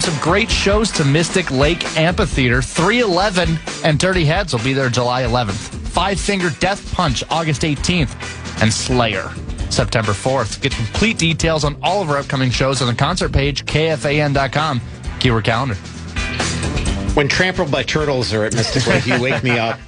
Some great shows to Mystic Lake Amphitheater. 311 and Dirty Heads will be there July 11th. Five Finger Death Punch August 18th. And Slayer September 4th. Get complete details on all of our upcoming shows on the concert page, KFAN.com. Keyword calendar. When Trampled by Turtles are at Mystic Lake, you wake me up.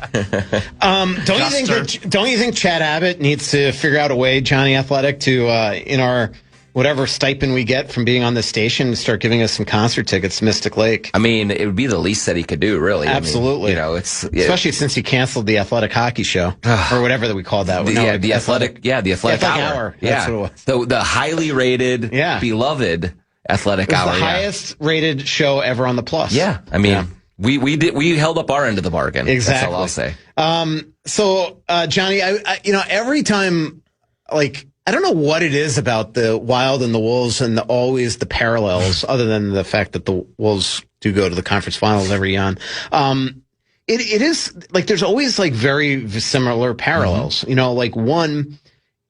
Don't you think Chad Abbott needs to figure out a way, Johnny Athletic, to in our whatever stipend we get from being on the station, start giving us some concert tickets to Mystic Lake? I mean, it would be the least that he could do, really. Absolutely. I mean, especially since he canceled the athletic hockey show or whatever that we called that. The athletic hour. That's what it was. The highly rated, beloved athletic hour. The highest rated show ever on the Plus. Yeah. I mean, we held up our end of the bargain. Exactly. That's all I'll say. So, Johnny, I every time, I don't know what it is about the Wild and the Wolves and always the parallels, other than the fact that the Wolves do go to the conference finals every year. It is like there's always very similar parallels. Mm-hmm. One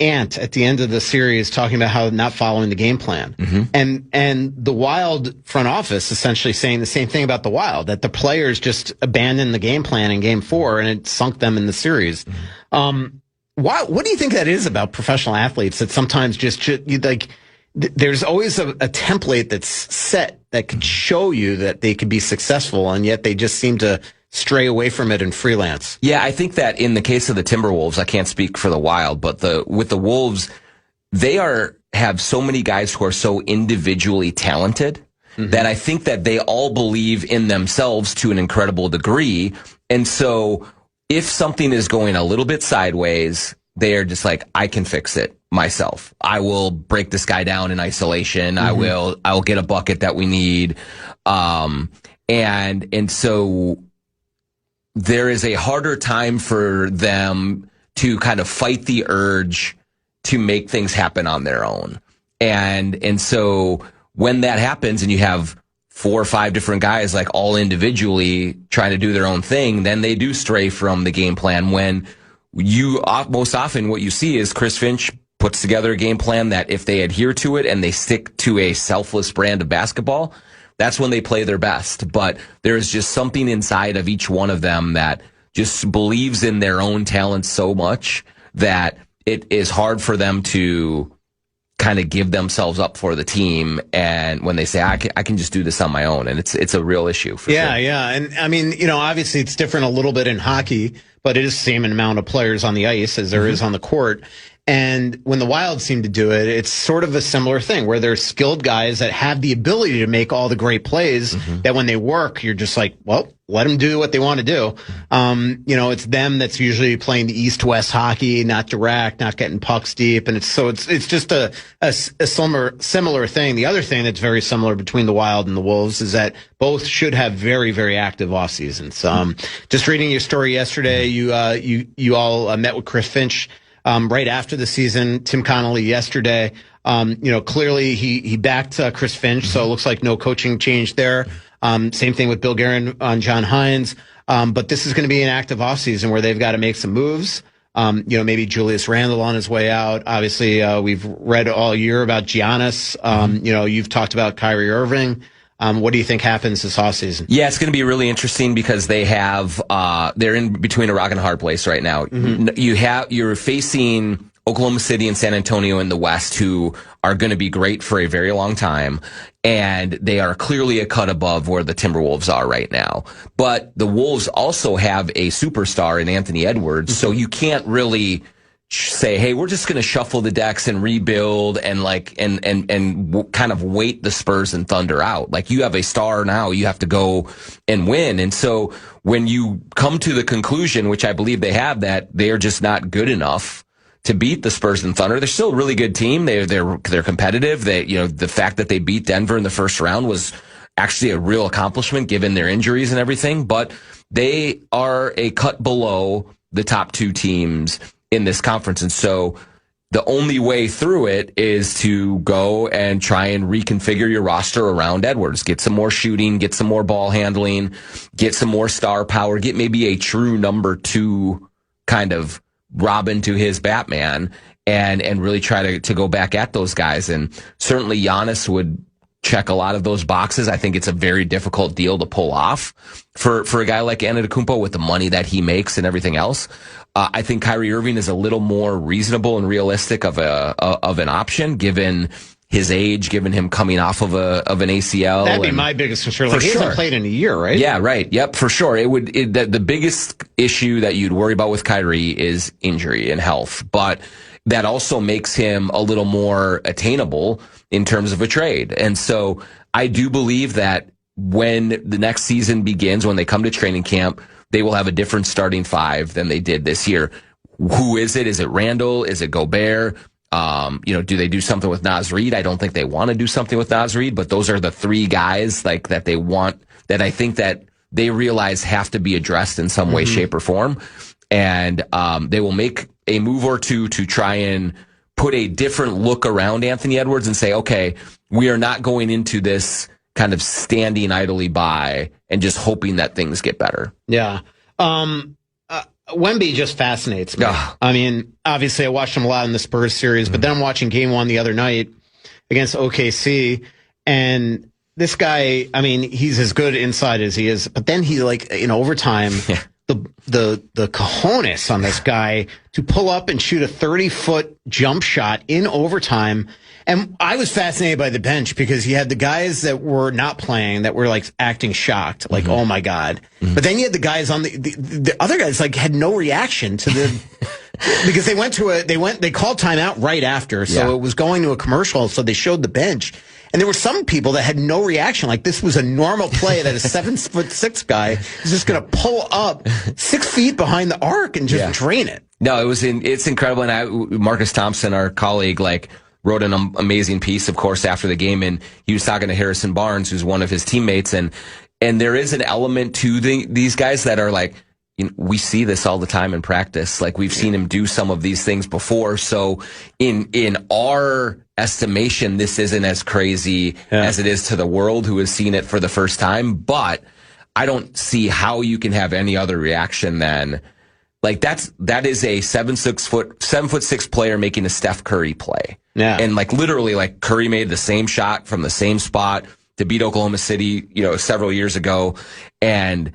Ant at the end of the series talking about how not following the game plan, and the Wild front office essentially saying the same thing about the Wild, that the players just abandoned the game plan in Game 4 and it sunk them in the series. Mm-hmm. What do you think that is about professional athletes that sometimes there's always a template that's set that could show you that they could be successful, and yet they just seem to stray away from it and freelance? Yeah, I think that in the case of the Timberwolves, I can't speak for the Wild, but with the Wolves, they have so many guys who are so individually talented that I think that they all believe in themselves to an incredible degree. And so if something is going a little bit sideways, they are just like, I can fix it myself. I will break this guy down in isolation. I will get a bucket that we need. And so there is a harder time for them to kind of fight the urge to make things happen on their own. And so when that happens and you have 4 or 5 different guys all individually trying to do their own thing, then they do stray from the game plan. When most often what you see is Chris Finch puts together a game plan that if they adhere to it and they stick to a selfless brand of basketball, that's when they play their best. But there's just something inside of each one of them that just believes in their own talents so much that it is hard for them to kind of give themselves up for the team, and when they say I can just do this on my own, and it's a real issue for sure. And I mean, obviously it's different a little bit in hockey, but it is the same amount of players on the ice as there is on the court. And when the Wild seem to do it, it's sort of a similar thing where there's skilled guys that have the ability to make all the great plays that when they work, you're just like, well, let them do what they want to do. It's them that's usually playing the East-West hockey, not direct, not getting pucks deep. And it's just a similar thing. The other thing that's very similar between the Wild and the Wolves is that both should have very, very active off seasons. Just reading your story yesterday, you all met with Chris Finch right after the season. Tim Connolly yesterday. Clearly he backed Chris Finch, so it looks like no coaching change there. Same thing with Bill Guerin on John Hines. But this is going to be an active offseason where they've got to make some moves. Maybe Julius Randle on his way out. Obviously, we've read all year about Giannis. You've talked about Kyrie Irving. What do you think happens this offseason? Yeah, it's going to be really interesting because they have they're in between a rock and a hard place right now. You're facing Oklahoma City and San Antonio in the West, who are going to be great for a very long time, and they are clearly a cut above where the Timberwolves are right now. But the Wolves also have a superstar in Anthony Edwards, so you can't really say, hey, we're just going to shuffle the decks and rebuild and kind of wait the Spurs and Thunder out. You have a star now, you have to go and win. And so when you come to the conclusion, which I believe they have, that they are just not good enough to beat the Spurs and Thunder, they're still a really good team. They're competitive. The fact that they beat Denver in the first round was actually a real accomplishment given their injuries and everything, but they are a cut below the top 2 teams in this conference. And so the only way through it is to go and try and reconfigure your roster around Edwards. Get some more shooting, get some more ball handling, get some more star power, get maybe a true number 2 kind of Robin to his Batman, and really try to go back at those guys. And certainly Giannis would check a lot of those boxes. I think it's a very difficult deal to pull off for a guy like Antetokounmpo with the money that he makes and everything else. I think Kyrie Irving is a little more reasonable and realistic of an option given his age, given him coming off of an ACL. That'd be my biggest concern. Like, he hasn't played in a year, right? Yeah, right. Yep, for sure. The biggest issue that you'd worry about with Kyrie is injury and health, but that also makes him a little more attainable in terms of a trade. And so I do believe that when the next season begins, when they come to training camp, they will have a different starting five than they did this year. Who is it? Is it Randall? Is it Gobert? Do they do something with Naz Reid? I don't think they want to do something with Naz Reid, but those are the three guys like that they want, that I think that they realize have to be addressed in some way, shape, or form. And they will make a move or two to try and put a different look around Anthony Edwards and say, okay, we are not going into this kind of standing idly by and just hoping that things get better. Yeah. Wemby just fascinates me. I mean, obviously I watched him a lot in the Spurs series, but then I'm watching game one the other night against OKC, and this guy, I mean, he's as good inside as he is, but then he, like, in overtime, the cojones on this guy to pull up and shoot a 30-foot jump shot in overtime. And I was fascinated by the bench because you had the guys that were not playing that were like acting shocked, like, oh my God. But then you had the guys on the other guys like had no reaction to the, because they called timeout right after. So it was going to a commercial. So they showed the bench, and there were some people that had no reaction. Like, this was a normal play that a 7'6" guy is just going to pull up 6 feet behind the arc and just drain it. No, it's incredible. And Marcus Thompson, our colleague, wrote an amazing piece, of course, after the game, and he was talking to Harrison Barnes, who's one of his teammates, and there is an element to these guys that are like, we see this all the time in practice. Like, we've seen him do some of these things before. So in our estimation, this isn't as crazy as it is to the world who has seen it for the first time. But I don't see how you can have any other reaction than, like, that is a 7'6" player making a Steph Curry play. Yeah. And literally, Curry made the same shot from the same spot to beat Oklahoma City, several years ago. And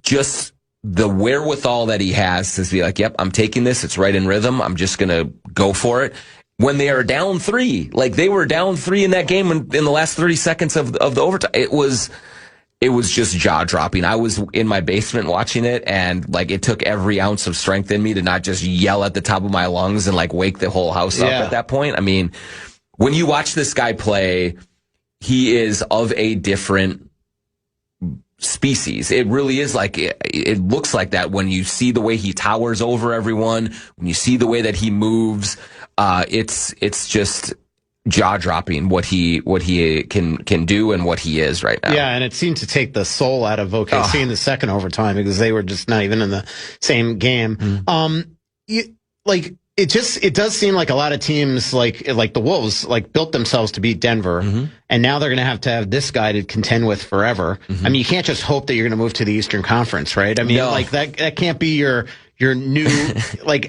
just the wherewithal that he has to be like, yep, I'm taking this. It's right in rhythm. I'm just going to go for it. When they are down 3, they were down 3 in that game in the last 30 seconds of the overtime. It was just jaw dropping. I was in my basement watching it, and it took every ounce of strength in me to not just yell at the top of my lungs and wake the whole house up at that point. I mean, when you watch this guy play, he is of a different species. It really is it looks like that when you see the way he towers over everyone, when you see the way that he moves, it's just jaw-dropping what he can do and what he is right now. Yeah, and it seemed to take the soul out of OKC in the second overtime because they were just not even in the same game. It does seem like a lot of teams like the Wolves built themselves to beat Denver, and now they're going to have this guy to contend with forever. I mean, you can't just hope that you're going to move to the Eastern Conference, right? I mean, that can't be your new,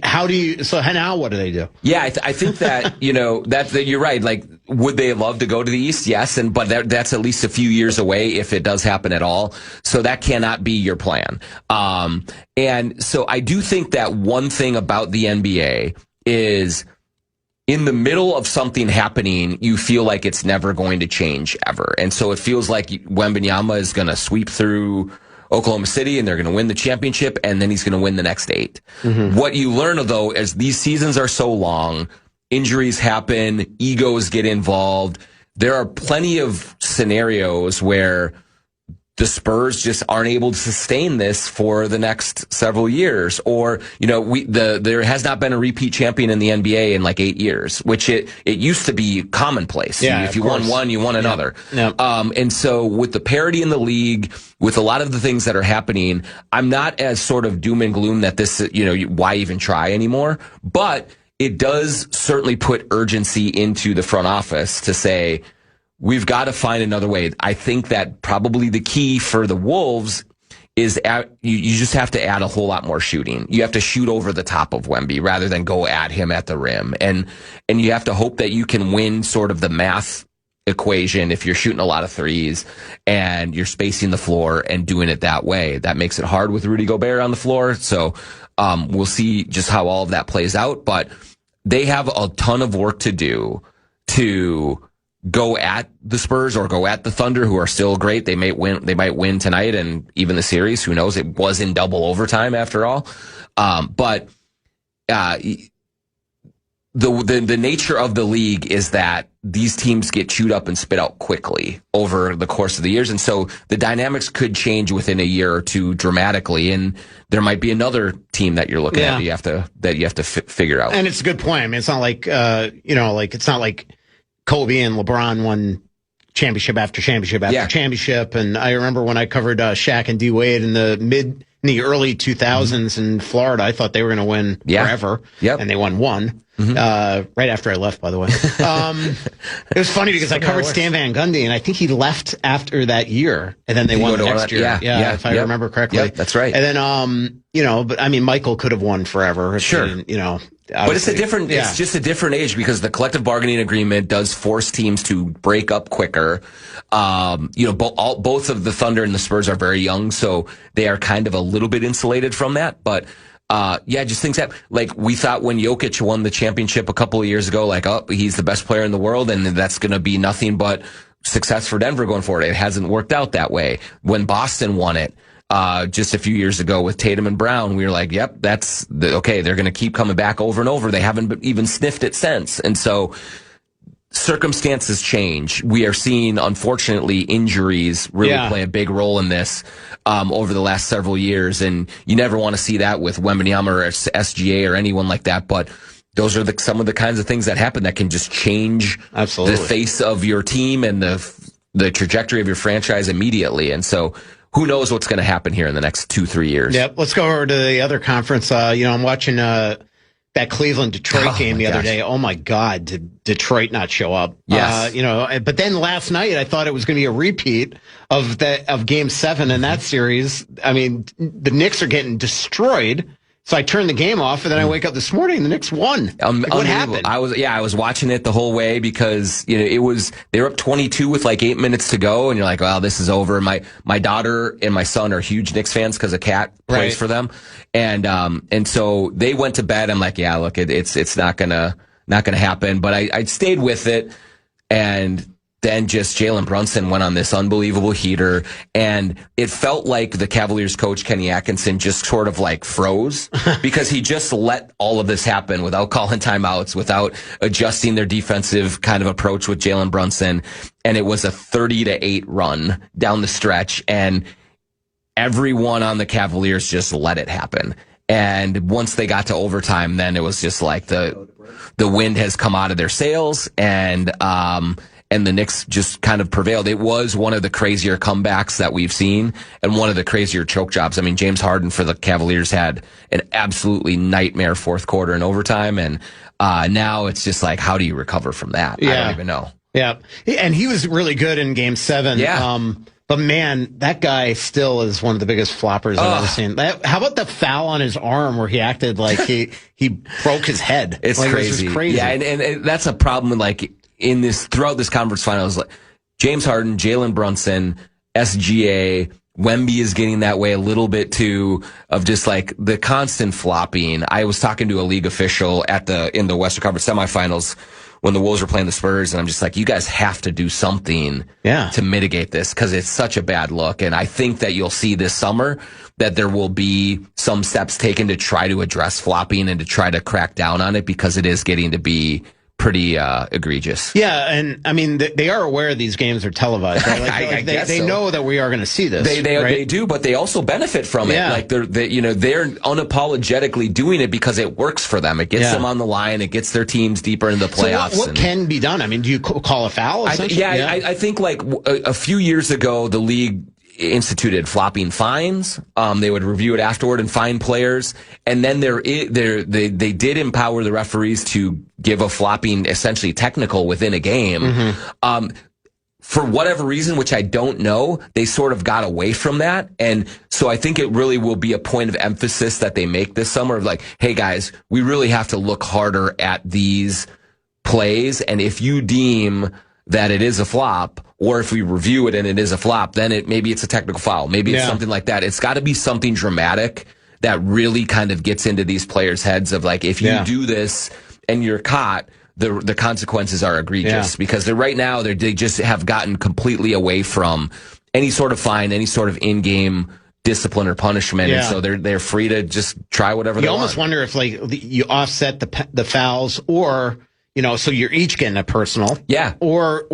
how do you, so now what do they do? Yeah, I think that, that you're right. Would they love to go to the East? Yes. But that's at least a few years away if it does happen at all. So that cannot be your plan. And so I do think that one thing about the NBA is in the middle of something happening, you feel like it's never going to change ever. And so it feels like Wembanyama is going to sweep through Oklahoma City and they're going to win the championship, and then he's going to win the next 8. What you learn, though, as these seasons are so long, injuries happen, egos get involved. There are plenty of scenarios where the Spurs just aren't able to sustain this for the next several years, or there has not been a repeat champion in the NBA in 8 years, which it used to be commonplace. Yeah, if you won one, you won another. Yeah. And so with the parity in the league, with a lot of the things that are happening, I'm not as sort of doom and gloom that this, why even try anymore? But it does certainly put urgency into the front office to say, we've got to find another way. I think that probably the key for the Wolves is you just have to add a whole lot more shooting. You have to shoot over the top of Wemby rather than go at him at the rim. And you have to hope that you can win sort of the math equation if you're shooting a lot of threes and you're spacing the floor and doing it that way. That makes it hard with Rudy Gobert on the floor. So we'll see just how all of that plays out. But they have a ton of work to do to go at the Spurs or go at the Thunder, who are still great. They might win tonight and even the series. Who knows? It was in double overtime after all. But the nature of the league is that these teams get chewed up and spit out quickly over the course of the years. And so the dynamics could change within a year or two dramatically. And there might be another team that you're looking at that you have to figure out. And it's a good point. I mean, it's not like, it's not like Kobe and LeBron won championship after championship after championship. And I remember when I covered Shaq and D Wade in the early 2000s in Florida, I thought they were going to win forever. Yep. And they won one. Right after I left, by the way. It was funny because I covered Stan Van Gundy, and I think he left after that year, and then they won the next year. If I remember correctly. Yep, that's right. And then, but I mean, Michael could have won forever. Sure. And, but it's it's just a different age because the collective bargaining agreement does force teams to break up quicker. Both of the Thunder and the Spurs are very young, so they are kind of a little bit insulated from that, but just things happen. Like we thought when Jokic won the championship a couple of years ago, he's the best player in the world and that's going to be nothing but success for Denver going forward. It hasn't worked out that way. When Boston won it, just a few years ago with Tatum and Brown, we were like, yep, okay. They're going to keep coming back over and over. They haven't even sniffed it since. And so circumstances change. We are seeing, unfortunately, injuries really play a big role in this over the last several years, and you never want to see that with Wembanyama or SGA or anyone like that. But those are some of the kinds of things that happen that can just change the face of your team and the trajectory of your franchise immediately. And so, who knows what's going to happen here in the next 2-3 years? Yep. Let's go over to the other conference. I'm watching that Cleveland-Detroit game the other day. Oh, my God, did Detroit not show up? Yes. But then last night I thought it was going to be a repeat of Game 7 in that series. I mean, the Knicks are getting destroyed. So I turned the game off, and then I wake up this morning, the Knicks won. What happened? I was watching it the whole way because they were up 22 with 8 minutes to go, and you're like, well, this is over. My daughter and my son are huge Knicks fans because a cat plays for them, and so they went to bed. I'm like, yeah, look, it's not gonna happen. But I stayed with it, and then just Jalen Brunson went on this unbelievable heater, and it felt like the Cavaliers coach, Kenny Atkinson, just sort of froze because he just let all of this happen without calling timeouts, without adjusting their defensive kind of approach with Jalen Brunson. And it was a 30-8 run down the stretch, and everyone on the Cavaliers just let it happen. And once they got to overtime, then it was just like the wind has come out of their sails, and the Knicks just kind of prevailed. It was one of the crazier comebacks that we've seen and one of the crazier choke jobs. I mean, James Harden for the Cavaliers had an absolutely nightmare fourth quarter in overtime. And now it's just how do you recover from that? I don't even know. Yeah. And he was really good in Game 7. Yeah. But man, that guy still is one of the biggest floppers I've ever seen. How about the foul on his arm where he acted like he broke his head? It's crazy. It was just crazy. Yeah. And that's a problem throughout this conference finals, James Harden, Jalen Brunson, SGA, Wemby is getting that way a little bit too, of just the constant flopping. I was talking to a league official in the Western Conference semifinals when the Wolves were playing the Spurs, and I'm just like, you guys have to do something to mitigate this because it's such a bad look. And I think that you'll see this summer that there will be some steps taken to try to address flopping and to try to crack down on it because it is getting to be pretty egregious. Yeah, and I mean they are aware these games are televised. Right? They know that we are going to see this. They do, but they also benefit from it. They're unapologetically doing it because it works for them. It gets them on the line. It gets their teams deeper into the playoffs. So what can be done? I mean, do you call a foul? I think a few years ago the league instituted flopping fines. They would review it afterward and fine players. And then they did empower the referees to give a flopping essentially technical within a game. Mm-hmm. For whatever reason, which I don't know, they sort of got away from that. And so I think it really will be a point of emphasis that they make this summer of hey guys, we really have to look harder at these plays. And if you deem that it is a flop, or if we review it and it is a flop, then maybe it's a technical foul. Maybe it's something like that. It's got to be something dramatic that really kind of gets into these players' heads of like, if you do this and you're caught, the consequences are egregious because right now they just have gotten completely away from any sort of fine, any sort of in-game discipline or punishment, and so they're free to just try whatever they want. You almost wonder if like you offset the fouls, or so you're each getting a personal, or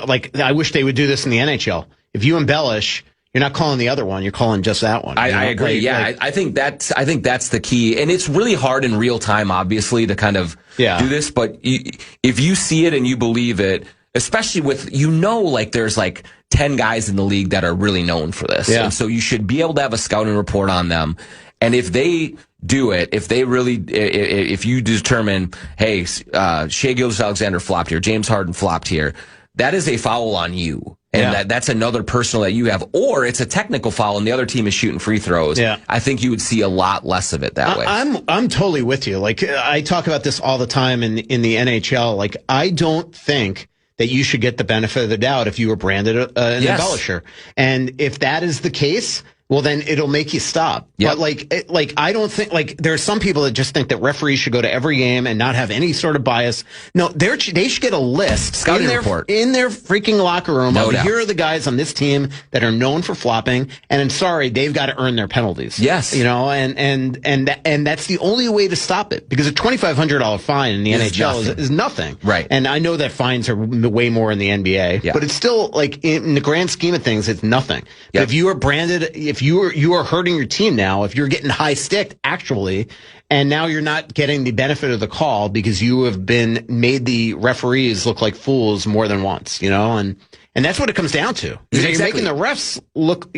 like I wish they would do this in the NHL. If you embellish, you're not calling the other one, you're calling just that one. I agree. I think that's the key, and it's really hard in real time, obviously, to kind of do this. But if you see it and you believe it, especially with like there's like 10 guys in the league that are really known for this, and so you should be able to have a scouting report on them. And if they do it, if you determine, hey, Shai Gilgeous-Alexander flopped here, James Harden flopped here, that is a foul on you. And that's another personal that you have, or it's a technical foul and the other team is shooting free throws. I think you would see a lot less of it that way. I'm totally with you. Like I talk about this all the time in the NHL. Like I don't think that you should get the benefit of the doubt if you were branded an embellisher. And if that is the case, well, then it'll make you stop. But like I don't think, like there are some people that just think that referees should go to every game and not have any sort of bias. No, they should get a list scouting report in their freaking locker room. Here are the guys on this team that are known for flopping, and I'm sorry, they've got to earn their penalties. Yes, and that's the only way to stop it, because a $2,500 fine in the NHL is nothing. Right. And I know that fines are way more in the NBA, but it's still like in the grand scheme of things, it's nothing. But if you are branded, if you are hurting your team now, if you're getting high sticked actually, and now you're not getting the benefit of the call because you have been made the referees look like fools more than once, and that's what it comes down to. You're making the refs look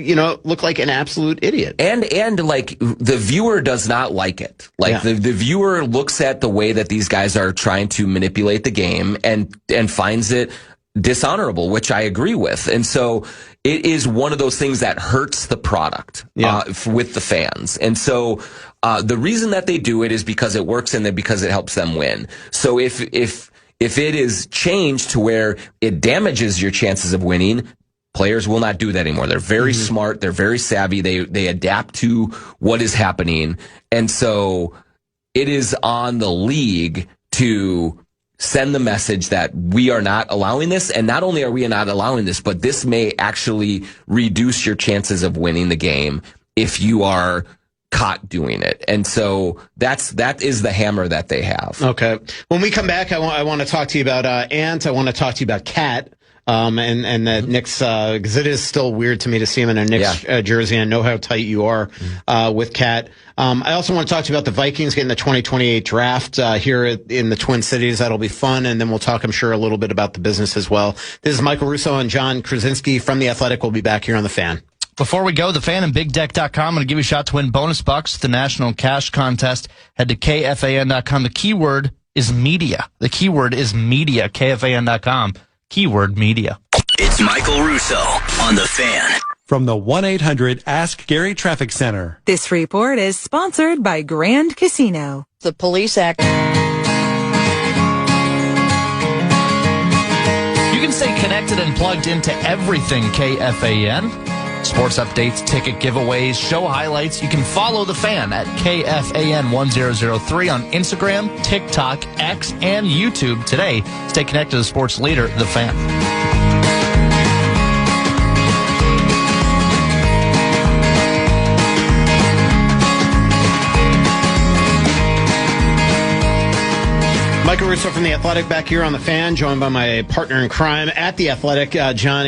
like an absolute idiot. And like the viewer does not like it. Like the viewer looks at the way that these guys are trying to manipulate the game and finds it dishonorable, which I agree with. And so it is one of those things that hurts the product with the fans. And so the reason that they do it is because it works and then because it helps them win. So if it is changed to where it damages your chances of winning, players will not do that anymore. They're very smart. They're very savvy. They adapt to what is happening. And so it is on the league to send the message that we are not allowing this. And not only are we not allowing this, but this may actually reduce your chances of winning the game if you are caught doing it. And so that is the hammer that they have. Okay. When we come back, I want to talk to you about Ant. I want to talk to you about Cat. And the Knicks, because it is still weird to me to see him in a Knicks jersey. I know how tight you are with Cat. I also want to talk to you about the Vikings getting the 2028 draft here in the Twin Cities. That'll be fun. And then we'll talk, I'm sure, a little bit about the business as well. This is Michael Russo and John Krasinski from The Athletic. We'll be back here on The Fan. Before we go, The Fan and BigDeck.com. I'm going to give you a shot to win bonus bucks, the national cash contest. Head to KFAN.com. The keyword is media. The keyword is media. KFAN.com. Keyword media. It's Michael Russo on The Fan. From the 1-800-ASK-GARY Traffic Center. This report is sponsored by Grand Casino. The police act. You can stay connected and plugged into everything KFAN. Sports updates, ticket giveaways, show highlights. You can follow The Fan at KFAN1003 on Instagram, TikTok, X, and YouTube today. Stay connected to the sports leader, The Fan. Michael Russo from The Athletic back here on The Fan, joined by my partner in crime at The Athletic, John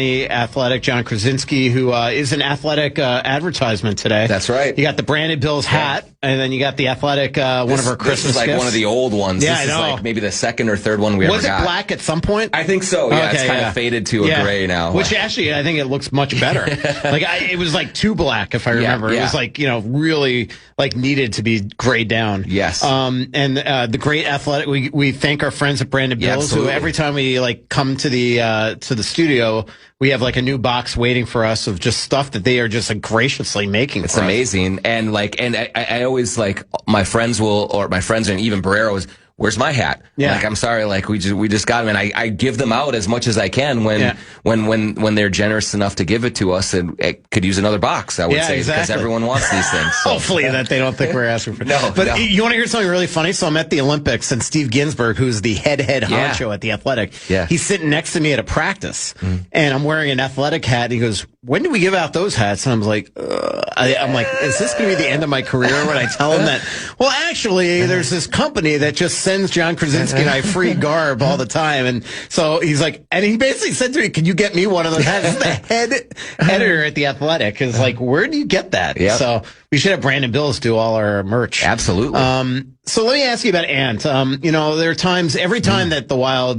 Krasinski, who is an Athletic advertisement today. That's right. You got the Branded Bills hat, and then you got The Athletic, one of our Christmas This is like gifts. One of the old ones. Yeah, this I know. is like maybe the second or third one we ever got. Was it black at some point? I think so, yeah. Okay, it's kind of faded to a gray now. Which actually, I think it looks much better. It was like too black, if I remember. It was like, really like needed to be grayed down. Yes. And the great Athletic, we thank our friends at Branded Bills, who every time we come to the studio, we have like a new box waiting for us of just stuff that they are just graciously making. It's amazing. And I always my friends and even Barrero's where's my hat? Yeah. Like, I'm sorry, like we just got him, and I give them out as much as I can when they're generous enough to give it to us, and it could use another box, I would say, because everyone wants these things. So. Hopefully that they don't think we're asking for no. But you want to hear something really funny? So I'm at the Olympics, and Steve Ginsburg, who's the head honcho at the Athletic, he's sitting next to me at a practice, and I'm wearing an Athletic hat, and he goes, when do we give out those hats? And I'm like, I'm like, is this going to be the end of my career when I tell him that? Well, actually, there's this company that just sends John Krasinski and I free garb all the time. And so he's like, and he basically said to me, can you get me one of those hats? The head editor at the Athletic is like, where do you get that? Yep. So we should have Brandon Bills do all our merch. Absolutely. So let me ask you about Ant. There are times, every time that the Wild,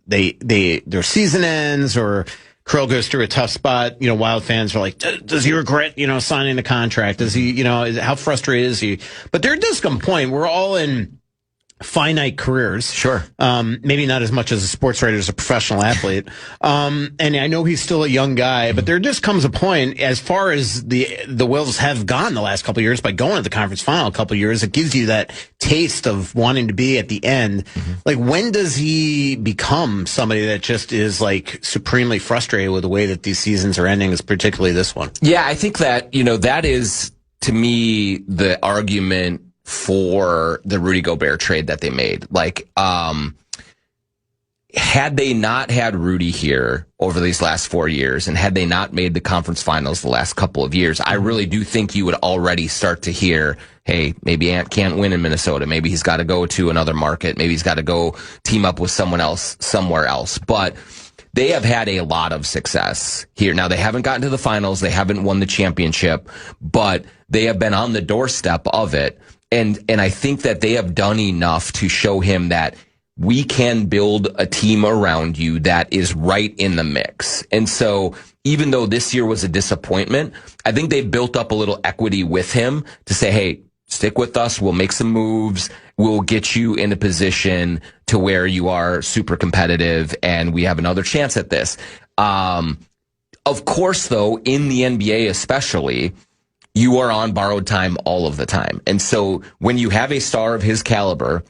their season ends or Krill goes through a tough spot, Wild fans are like, does he regret, signing the contract? Does he, how frustrated is he? But there does come a point, we're all in finite careers. Sure. Maybe not as much as a sports writer as a professional athlete. And I know he's still a young guy, but there just comes a point, as far as the Wills have gone the last couple of years by going to the conference final a couple of years, it gives you that taste of wanting to be at the end. Like, when does he become somebody that just is like supremely frustrated with the way that these seasons are ending, particularly this one? Yeah, I think that, that is, to me, the argument for the Rudy Gobert trade that they made. Like, had they not had Rudy here over these last 4 years, and had they not made the conference finals the last couple of years, I really do think you would already start to hear, hey, maybe Ant can't win in Minnesota. Maybe he's got to go to another market. Maybe he's got to go team up with someone else somewhere else. But they have had a lot of success here. Now, they haven't gotten to the finals. They haven't won the championship, but they have been on the doorstep of it. And I think that they have done enough to show him that we can build a team around you that is right in the mix. And so even though this year was a disappointment, I think they've built up a little equity with him to say, hey, stick with us. We'll make some moves. We'll get you in a position to where you are super competitive and we have another chance at this. Of course, though, in the NBA especially, you are on borrowed time all of the time. And so when you have a star of his caliber,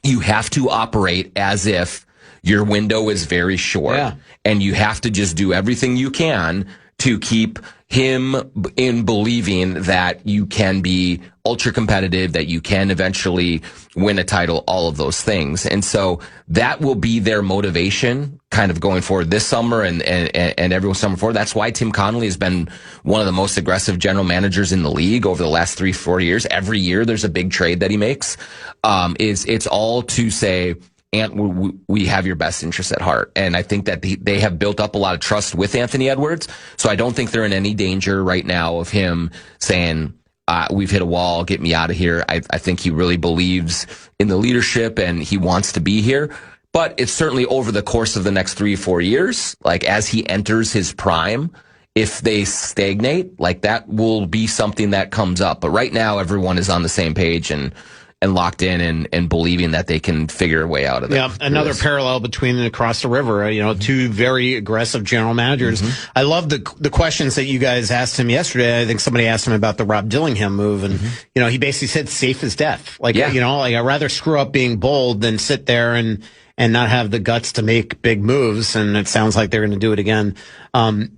you have to operate as if your window is very short, and you have to just do everything you can to keep him in believing that you can be ultra competitive, that you can eventually win a title, all of those things. And so that will be their motivation kind of going forward this summer and every summer forward. That's why Tim Connolly has been one of the most aggressive general managers in the league over the last 3-4 years. Every year there's a big trade that he makes. It's all to say, Ant, we have your best interest at heart. And I think that they have built up a lot of trust with Anthony Edwards. So I don't think they're in any danger right now of him saying, we've hit a wall, get me out of here. I think he really believes in the leadership and he wants to be here. But it's certainly over the course of the next 3 or 4 years, like as he enters his prime, if they stagnate, like that will be something that comes up. But right now, everyone is on the same page and locked in and believing that they can figure a way out of it. Yeah, another parallel between across the river, two very aggressive general managers. I love the questions that you guys asked him yesterday. I think somebody asked him about the Rob Dillingham move, and he basically said safe as death. Like, I'd rather screw up being bold than sit there and not have the guts to make big moves. And it sounds like they're going to do it again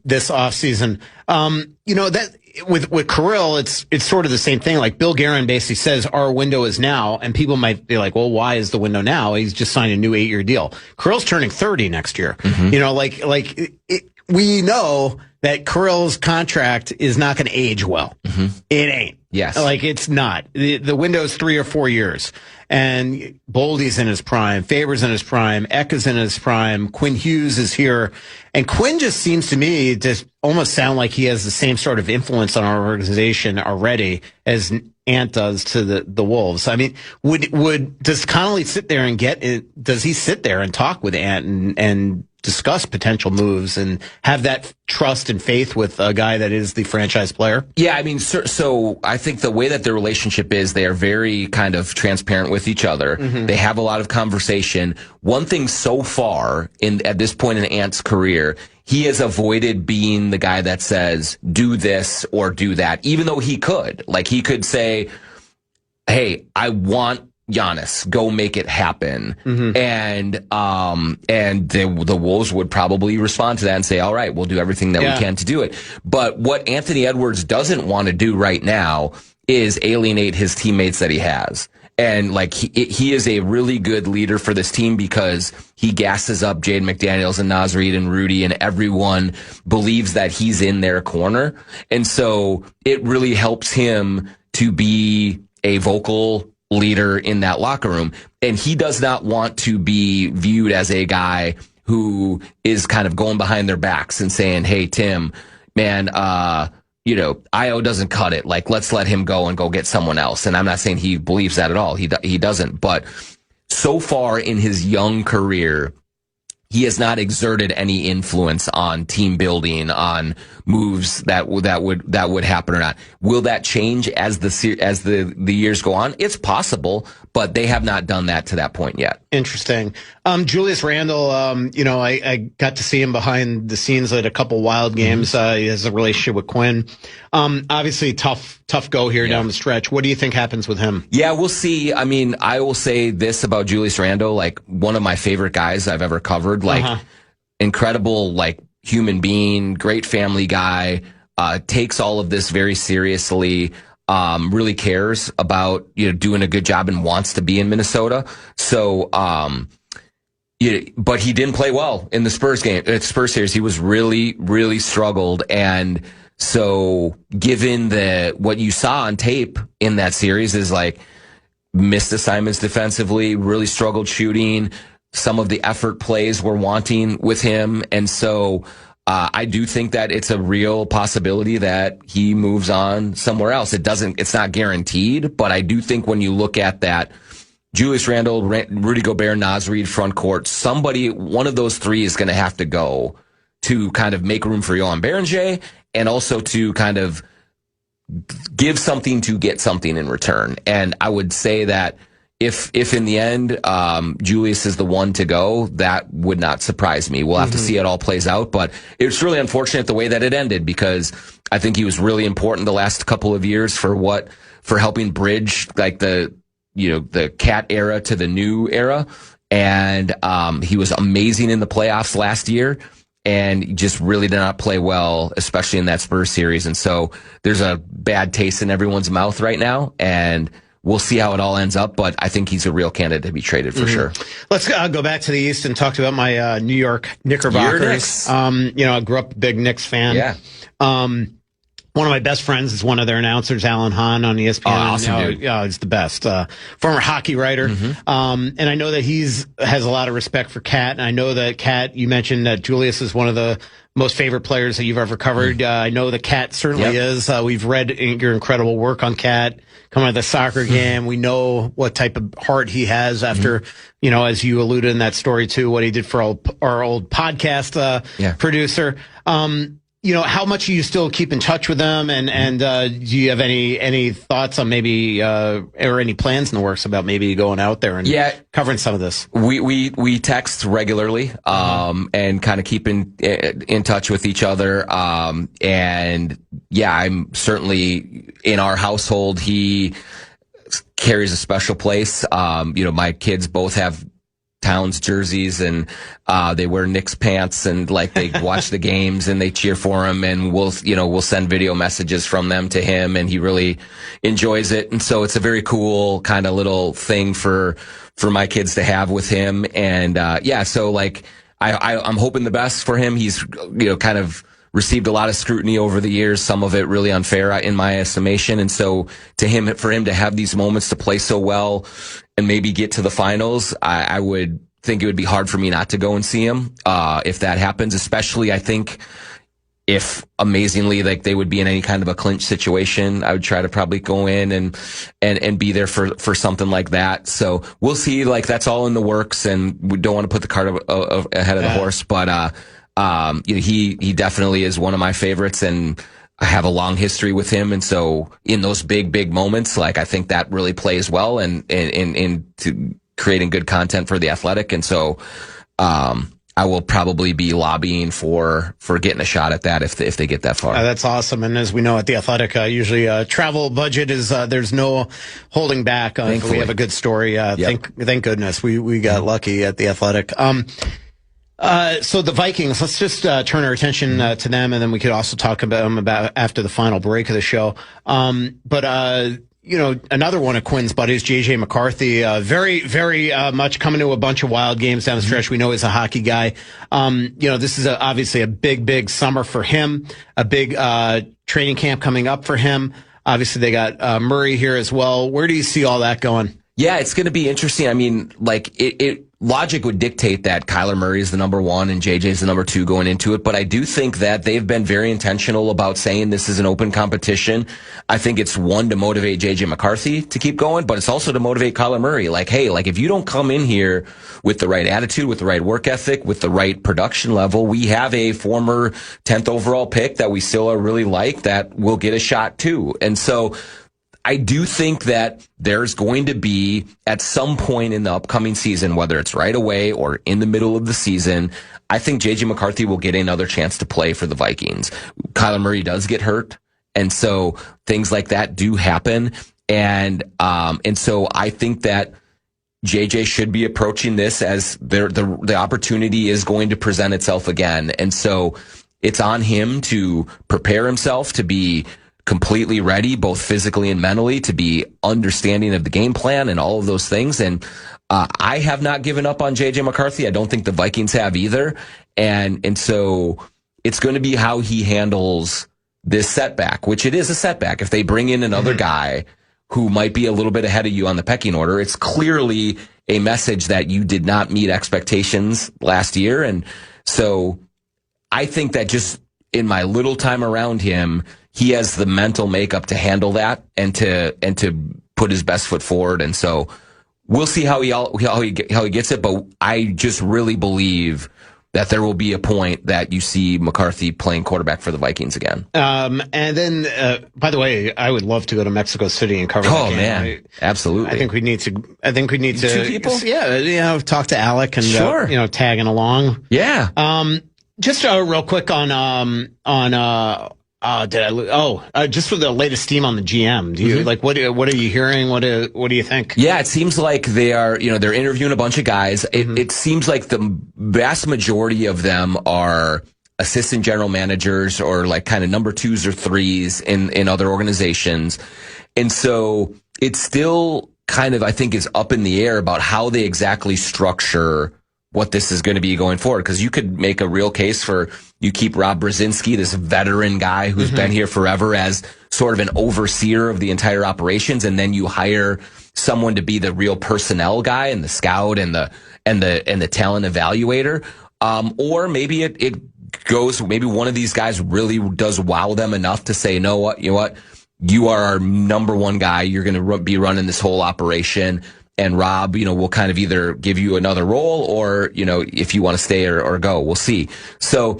this offseason. That with Kirill, it's sort of the same thing. Like Bill Guerin basically says our window is now, and people might be like, well, why is the window now? He's just signed a new 8-year deal. Kirill's turning 30 next year. We know that Kirill's contract is not going to age well. It ain't. Yes. Like, it's not. The window's 3 or 4 years. And Boldy's in his prime. Faber's in his prime. Eck is in his prime. Quinn Hughes is here. And Quinn just seems to me to almost sound like he has the same sort of influence on our organization already as Ant does to the Wolves. I mean, does Connolly sit there and does he sit there and talk with Ant and discuss potential moves and have that trust and faith with a guy that is the franchise player? Yeah, I mean, so I think the way that their relationship is, they are very kind of transparent with each other. They have a lot of conversation. One thing so far at this point in Ant's career, he has avoided being the guy that says, do this or do that, even though he could. Like, he could say, hey, I want Giannis, go make it happen. And the Wolves would probably respond to that and say, all right, we'll do everything that we can to do it. But what Anthony Edwards doesn't want to do right now is alienate his teammates that he has. And like he is a really good leader for this team because he gasses up Jaden McDaniels and Naz Reid and Rudy, and everyone believes that he's in their corner. And so it really helps him to be a vocal leader in that locker room. And he does not want to be viewed as a guy who is kind of going behind their backs and saying, hey, Tim, man, Io doesn't cut it. Like, let's let him go and go get someone else. And I'm not saying he believes that at all. He doesn't. But so far in his young career, he has not exerted any influence on team building, on moves that would happen or not. Will that change as the years go on? It's possible, but they have not done that to that point yet. Interesting. Julius Randle, I got to see him behind the scenes at a couple Wild games. He has a relationship with Quinn. Obviously tough go here down the stretch. What do you think happens with him? Yeah, we'll see. I mean, I will say this about Julius Randle, like one of my favorite guys I've ever covered, like incredible, like human being, great family guy, takes all of this very seriously. Really cares about, doing a good job and wants to be in Minnesota. So, but he didn't play well in the Spurs series. He was really, really struggled. And so given what you saw on tape in that series is like missed assignments defensively, really struggled shooting. Some of the effort plays were wanting with him. And so, I do think that it's a real possibility that he moves on somewhere else. It's not guaranteed, but I do think when you look at that, Julius Randle, Rudy Gobert, Naz Reid front court, one of those three is going to have to go to kind of make room for Johan Berenger and also to kind of give something to get something in return. And I would say that if in the end, Julius is the one to go, that would not surprise me. We'll have to see how it all plays out, but it's really unfortunate the way that it ended because I think he was really important the last couple of years for helping bridge like the Cat era to the new era. And, he was amazing in the playoffs last year and just really did not play well, especially in that Spurs series. And so there's a bad taste in everyone's mouth right now. And we'll see how it all ends up, but I think he's a real candidate to be traded for sure. Let's go back to the East and talk about my New York Knickerbockers. I grew up a big Knicks fan. Yeah. One of my best friends is one of their announcers, Alan Hahn on ESPN. Oh, awesome, dude. Yeah, he's the best. Former hockey writer. And I know that has a lot of respect for Cat. And I know that Cat, you mentioned that Julius is one of the most favorite players that you've ever covered. I know that Cat certainly is. We've read your incredible work on Cat. Coming to the soccer game, we know what type of heart he has after, as you alluded in that story too, what he did for our old podcast producer. How much do you still keep in touch with them? And do you have any thoughts on maybe or any plans in the works about maybe going out there and covering some of this? We text regularly and kind of keep in touch with each other. And I'm certainly in our household. He carries a special place. My kids both have Towns jerseys and they wear Knicks pants and like they watch the games and they cheer for him, and we'll send video messages from them to him, and he really enjoys it. And so it's a very cool kind of little thing for my kids to have with him. And so like I'm hoping the best for him. He's kind of received a lot of scrutiny over the years, some of it really unfair in my estimation. And so for him to have these moments to play so well and maybe get to the finals, I would think it would be hard for me not to go and see him if that happens, especially I think if amazingly like they would be in any kind of a clinch situation, I would try to probably go in and be there for something like that. So we'll see. Like that's all in the works, and we don't want to put the cart ahead of the horse, but he definitely is one of my favorites, and I have a long history with him. And so in those big moments, like I think that really plays well and to creating good content for The Athletic. And so, I will probably be lobbying for getting a shot at that if they get that far. That's awesome. And as we know at the Athletic, usually travel budget is there's no holding back. If we have a good story. Thank goodness we got lucky at the Athletic. So the Vikings, let's just turn our attention to them, and then we could also talk about them after the final break of the show. Another one of Quinn's buddies, JJ McCarthy, very, very much coming to a bunch of wild games down the stretch. We know he's a hockey guy. This is obviously a big, big summer for him, a big training camp coming up for him. Obviously, they got Murray here as well. Where do you see all that going? Yeah, it's going to be interesting. I mean, logic would dictate that Kyler Murray is the number one and JJ is the number two going into it. But I do think that they've been very intentional about saying this is an open competition. I think it's one to motivate JJ McCarthy to keep going, but it's also to motivate Kyler Murray. If you don't come in here with the right attitude, with the right work ethic, with the right production level, we have a former 10th overall pick that we still are really like that will get a shot too. And so I do think that there's going to be, at some point in the upcoming season, whether it's right away or in the middle of the season, I think J.J. McCarthy will get another chance to play for the Vikings. Kyler Murray does get hurt, and so things like that do happen. And so I think that JJ should be approaching this as the opportunity is going to present itself again. And so it's on him to prepare himself to be completely ready, both physically and mentally, to be understanding of the game plan and all of those things. And I have not given up on JJ McCarthy. I don't think the Vikings have either. And so it's going to be how he handles this setback, which it is a setback. If they bring in another guy who might be a little bit ahead of you on the pecking order, it's clearly a message that you did not meet expectations last year. And so I think that just in my little time around him, he has the mental makeup to handle that and to put his best foot forward. And so we'll see how he gets it. But I just really believe that there will be a point that you see McCarthy playing quarterback for the Vikings again. And then, by the way, I would love to go to Mexico City and cover that game. Man, absolutely. I think we need to. Two people? Yeah, talk to Alec and sure. Tagging along. Yeah. Just real quick on just for the latest steam on the GM. Do you what are you hearing? What do you think? Yeah, it seems like they are, they're interviewing a bunch of guys. It seems like the vast majority of them are assistant general managers or like kind of number 2s or 3s in other organizations. And so it's still kind of, I think, is up in the air about how they exactly structure what this is going to be going forward. Because you could make a real case for you keep Rob Brzezinski, this veteran guy who's been here forever, as sort of an overseer of the entire operations, and then you hire someone to be the real personnel guy and the scout and the talent evaluator. Or maybe it goes, maybe one of these guys really does wow them enough to say, you know what, you are our number one guy. You're going to be running this whole operation. And Rob, will kind of either give you another role or, if you want to stay or go, we'll see. So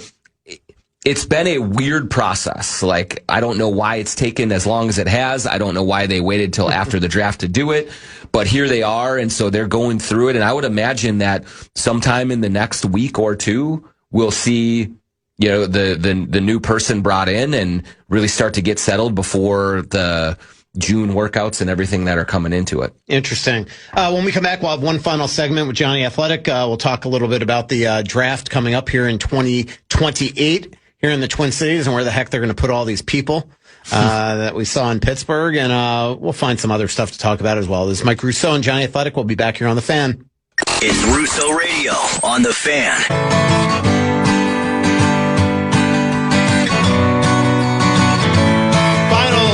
it's been a weird process. Like, I don't know why it's taken as long as it has. I don't know why they waited till after the draft to do it, but here they are. And so they're going through it. And I would imagine that sometime in the next week or two, we'll see, the new person brought in and really start to get settled before the June workouts and everything that are coming into it. Interesting. When we come back, we'll have one final segment with Jonny Athletic. We'll talk a little bit about the draft coming up here in 2028 here in the Twin Cities and where the heck they're going to put all these people that we saw in Pittsburgh. And we'll find some other stuff to talk about as well. This is Mike Rousseau and Jonny Athletic. We'll be back here on The Fan. It's Russo Radio on The Fan.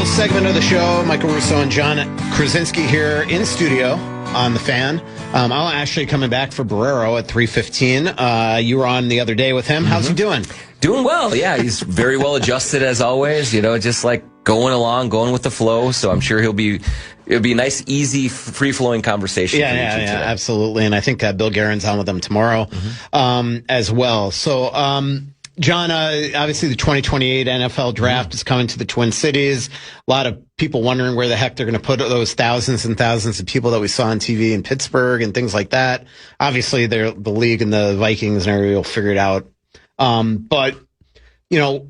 Segment of the show. Michael Russo and John Krasinski here in studio on The Fan. I'm actually coming back for Barrero at 3:15. You were on the other day with him. How's he doing? Doing well. Yeah, he's very well adjusted as always. Just like going along, going with the flow. So I'm sure it'll be a nice, easy, free-flowing conversation. Yeah, absolutely. And I think Bill Guerin's on with them tomorrow as well. So John, obviously the 2028 NFL draft is coming to the Twin Cities. A lot of people wondering where the heck they're going to put those thousands and thousands of people that we saw on TV in Pittsburgh and things like that. Obviously, the league and the Vikings and everybody will figure it out. But, you know,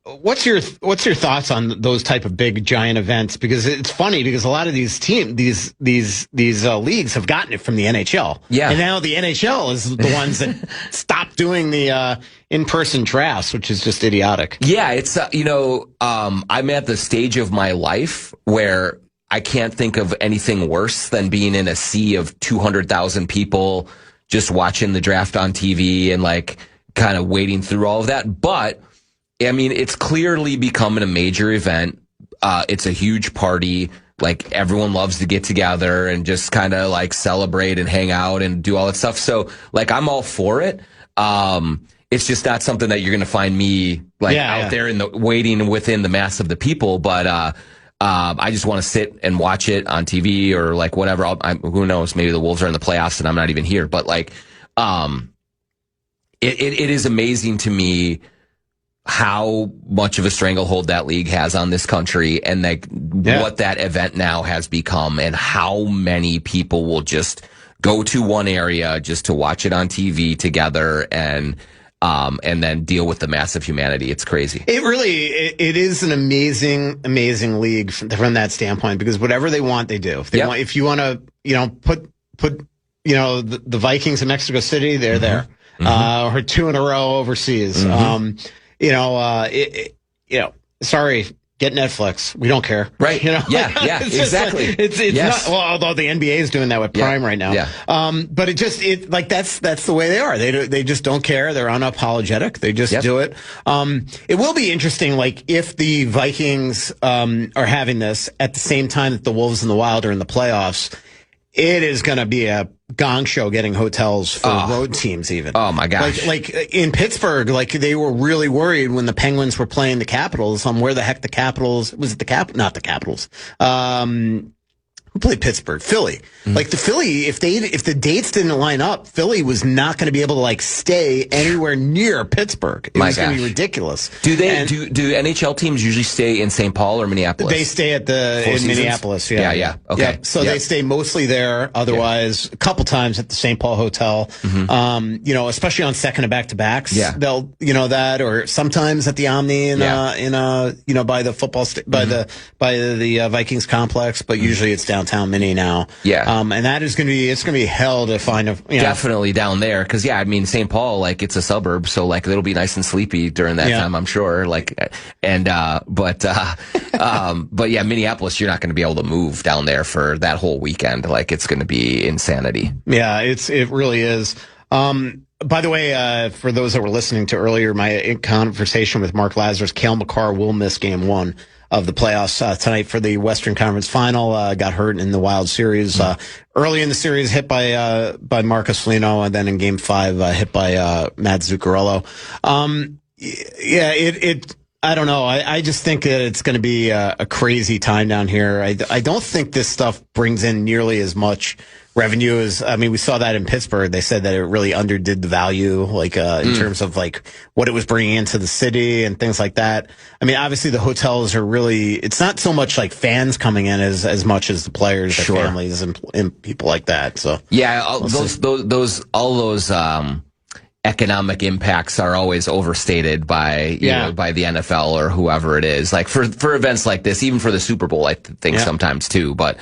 what's your thoughts on those type of big giant events? Because it's funny because a lot of these leagues have gotten it from the NHL. Yeah. And now the NHL is the ones that stopped doing the in-person drafts, which is just idiotic. Yeah, it's I'm at the stage of my life where I can't think of anything worse than being in a sea of 200,000 people just watching the draft on TV and like kind of wading through all of that. But I mean, it's clearly becoming a major event. It's a huge party. Like everyone loves to get together and just kind of like celebrate and hang out and do all that stuff. So like, I'm all for it. It's just not something that you're going to find me like out there in the waiting within the mass of the people. But, I just want to sit and watch it on TV or like whatever. Who knows? Maybe the Wolves are in the playoffs and I'm not even here, but like, it is amazing to me how much of a stranglehold that league has on this country and like what that event now has become and how many people will just go to one area just to watch it on TV together and then deal with the mass of humanity. It's crazy. It is an amazing league from that standpoint because whatever they want, they do. If you want to, put the Vikings in Mexico City, they're there. Mm-hmm. Or 2 in a row overseas. Mm-hmm. Sorry, get Netflix. We don't care. Right. Yeah, exactly. It's not, well, although the NBA is doing that with Prime right now. Yeah. But that's the way they are. They just don't care. They're unapologetic. They just do it. It will be interesting, like, if the Vikings, are having this at the same time that the Wolves and the Wild are in the playoffs. It is going to be a gong show getting hotels for road teams even. Oh my gosh. Like in Pittsburgh, like they were really worried when the Penguins were playing the Capitals on where the heck the Capitals, was it not the Capitals. Who played Pittsburgh? Philly. Mm-hmm. Like the Philly, if the dates didn't line up, Philly was not going to be able to like stay anywhere near Pittsburgh. It was going to be ridiculous. Do NHL teams usually stay in St. Paul or Minneapolis? They stay in Minneapolis. Yeah. Yeah. Okay. Yeah. So they stay mostly there. Otherwise, a couple times at the St. Paul hotel. Mm-hmm. Especially on second and back-to-backs. Yeah. They'll, that, or sometimes at the Omni by the football by the Vikings complex, but usually it's downtown Minnie now. Yeah. And that is going to be hell to find definitely down there. Cause St. Paul, like it's a suburb. So like it'll be nice and sleepy during that time, I'm sure. Like, but Minneapolis, you're not going to be able to move down there for that whole weekend. Like it's going to be insanity. Yeah, it really is. By the way, for those that were listening to earlier, my conversation with Mark Lazarus, Cale Makar will miss game 1 of the playoffs tonight for the Western Conference Final. Got hurt in the Wild series. Early in the series, hit by Marcus Foligno, and then in Game 5, hit by Matt Zuccarello. I don't know. I just think that it's going to be a crazy time down here. I don't think this stuff brings in nearly as much revenue as, we saw that in Pittsburgh. They said that it really underdid the value, like, in terms of like what it was bringing into the city and things like that. Obviously the hotels are really, it's not so much like fans coming in as much as the players, and families and people like that. So yeah, all those economic impacts are always overstated by by the NFL or whoever it is. Like for events like this, even for the Super Bowl, I think sometimes too. But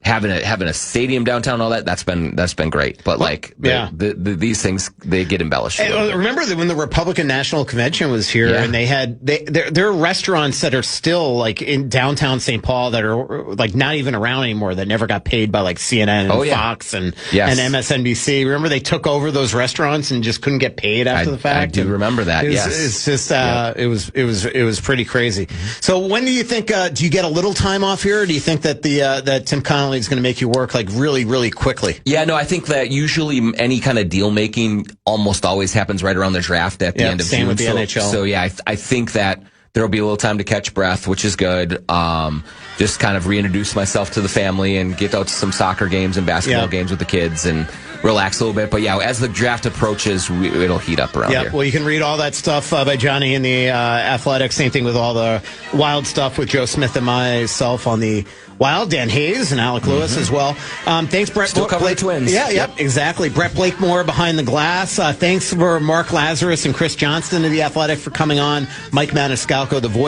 having a stadium downtown, all that's been great. But these things, they get embellished. Remember that when the Republican National Convention was here, and there are restaurants that are still like in downtown St. Paul that are like not even around anymore, that never got paid by like CNN and Fox and MSNBC. Remember they took over those restaurants and just couldn't get paid after the fact. I do remember that. It's just it was pretty crazy. So when do you think do you get a little time off here, or do you think that that Tim Connolly is going to make you work like really, really quickly? Yeah, no, I think that usually any kind of deal making almost always happens right around the draft at the end of June. Same with the NHL. So I think that there'll be a little time to catch breath, which is good. Just kind of reintroduce myself to the family and get out to some soccer games and basketball games with the kids, and relax a little bit. But yeah, as the draft approaches, it'll heat up around here. Well, you can read all that stuff by Jonny in the Athletic. Same thing with all the Wild stuff with Joe Smith and myself on the Wild. Dan Hayes and Alec Lewis as well. Thanks, Brett. Still covering Twins. Yeah, yep, exactly. Brett Blakemore behind the glass. Thanks for Mark Lazarus and Chris Johnston of the Athletic for coming on. Mike Maniscalco, the voice.